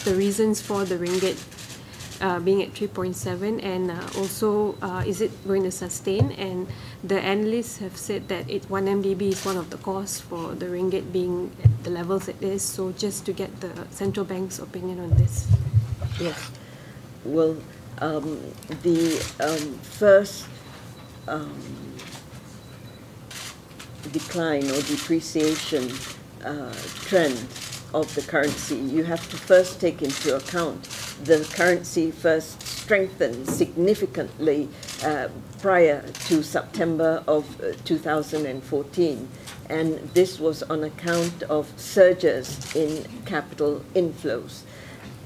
the reasons for the ringgit being at 3.7, and also is it going to sustain? And the analysts have said that 1 MDB is one of the causes for the ringgit being at the levels it is. So just to get the central bank's opinion on this. Yes. Well, the first decline or depreciation trend of the currency, you have to first take into account the currency first strengthened significantly prior to September of 2014. And this was on account of surges in capital inflows.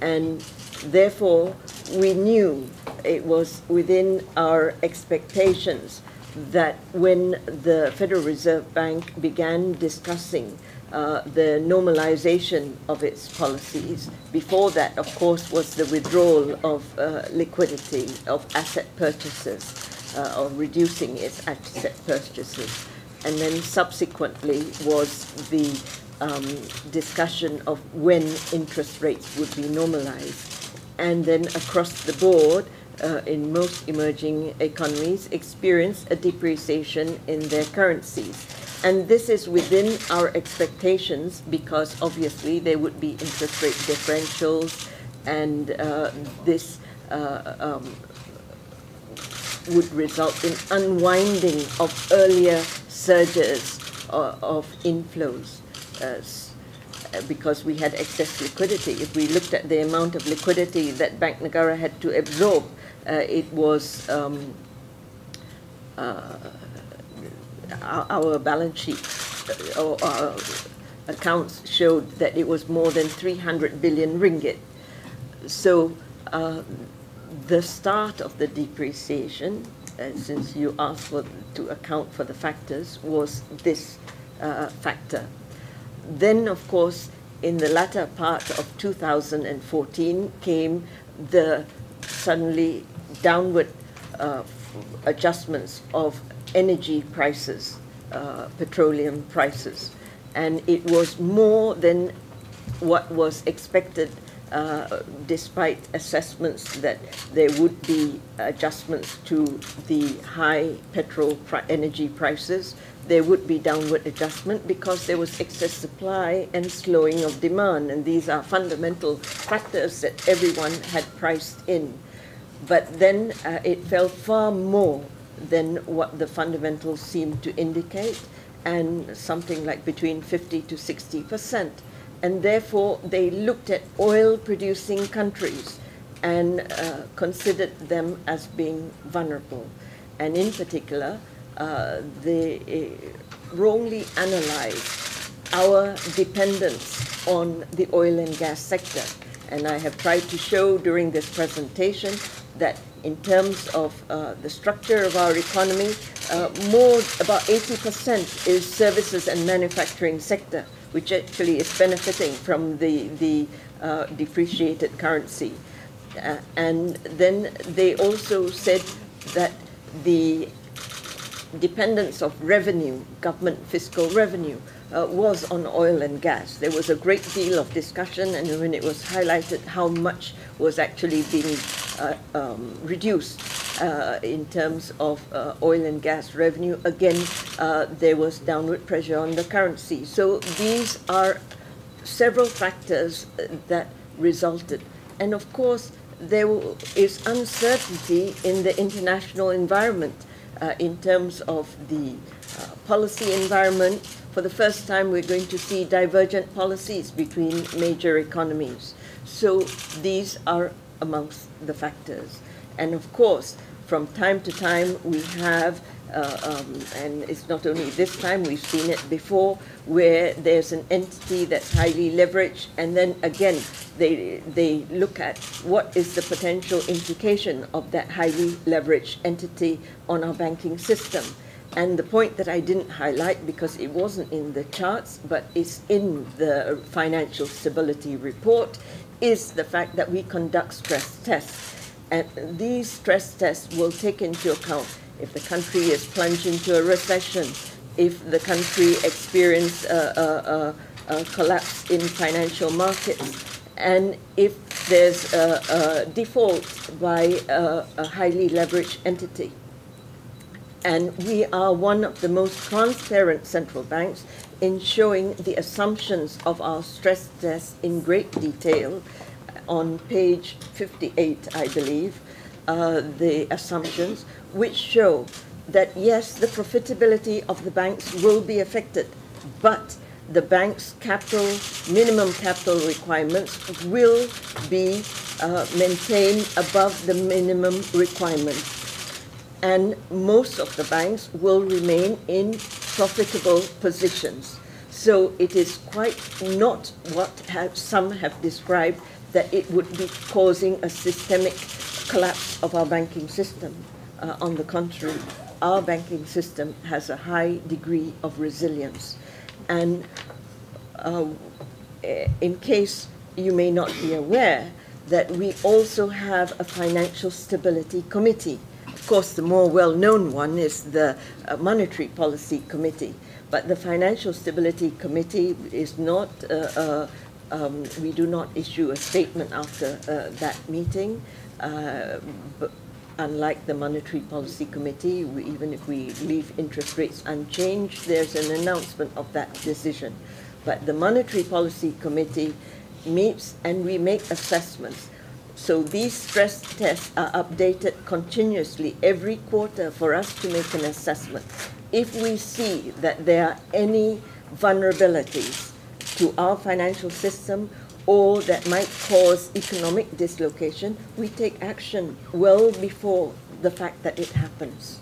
And therefore, we knew it was within our expectations that when the Federal Reserve Bank began discussing the normalization of its policies, before that, of course, was the withdrawal of liquidity of asset purchases, or reducing its asset purchases. And then subsequently was the discussion of when interest rates would be normalized. And then across the board, in most emerging economies, experience a depreciation in their currencies. And this is within our expectations because obviously there would be interest rate differentials, and this would result in unwinding of earlier surges of inflows. Because we had excess liquidity. If we looked at the amount of liquidity that Bank Negara had to absorb, it was our balance sheet or our accounts showed that it was more than 300 billion ringgit. So the start of the depreciation, since you asked to account for the factors, was this factor. Then, of course, in the latter part of 2014 came the suddenly downward adjustments of energy prices, petroleum prices. And it was more than what was expected, despite assessments that there would be adjustments to the high energy prices. There would be downward adjustment because there was excess supply and slowing of demand, and these are fundamental factors that everyone had priced in. But then it fell far more than what the fundamentals seemed to indicate, and something like between 50 to 60%. And therefore, they looked at oil-producing countries and considered them as being vulnerable. And in particular, they wrongly analyzed our dependence on the oil and gas sector. And I have tried to show during this presentation that in terms of the structure of our economy, about 80% is services and manufacturing sector, which actually is benefiting from the depreciated currency. And then they also said that the dependence of revenue, government fiscal revenue, was on oil and gas. There was a great deal of discussion, and when it was highlighted how much was actually being reduced in terms of oil and gas revenue, again, there was downward pressure on the currency. So these are several factors that resulted. And of course, there is uncertainty in the international environment in terms of the policy environment. For the first time, we're going to see divergent policies between major economies. So these are amongst the factors. And of course, from time to time, we have, and it's not only this time, we've seen it before, where there's an entity that's highly leveraged, and then again, they look at what is the potential implication of that highly leveraged entity on our banking system. And the point that I didn't highlight because it wasn't in the charts, but it's in the financial stability report, is the fact that we conduct stress tests. And these stress tests will take into account if the country is plunged into a recession, if the country experiences a collapse in financial markets, and if there's a default by a highly leveraged entity. And we are one of the most transparent central banks in showing the assumptions of our stress test in great detail. On page 58, I believe, the assumptions, which show that yes, the profitability of the banks will be affected, but the bank's minimum capital requirements will be maintained above the minimum requirements. And most of the banks will remain in profitable positions. So it is quite not what some have described, that it would be causing a systemic collapse of our banking system. On the contrary, our banking system has a high degree of resilience. And in case you may not be aware, that we also have a Financial Stability Committee. Of course, the more well-known one is the Monetary Policy Committee. But the Financial Stability Committee is not, we do not issue a statement after that meeting. But unlike the Monetary Policy Committee, even if we leave interest rates unchanged, there's an announcement of that decision. But the Monetary Policy Committee meets and we make assessments. So these stress tests are updated continuously every quarter for us to make an assessment. If we see that there are any vulnerabilities to our financial system or that might cause economic dislocation, we take action well before the fact that it happens.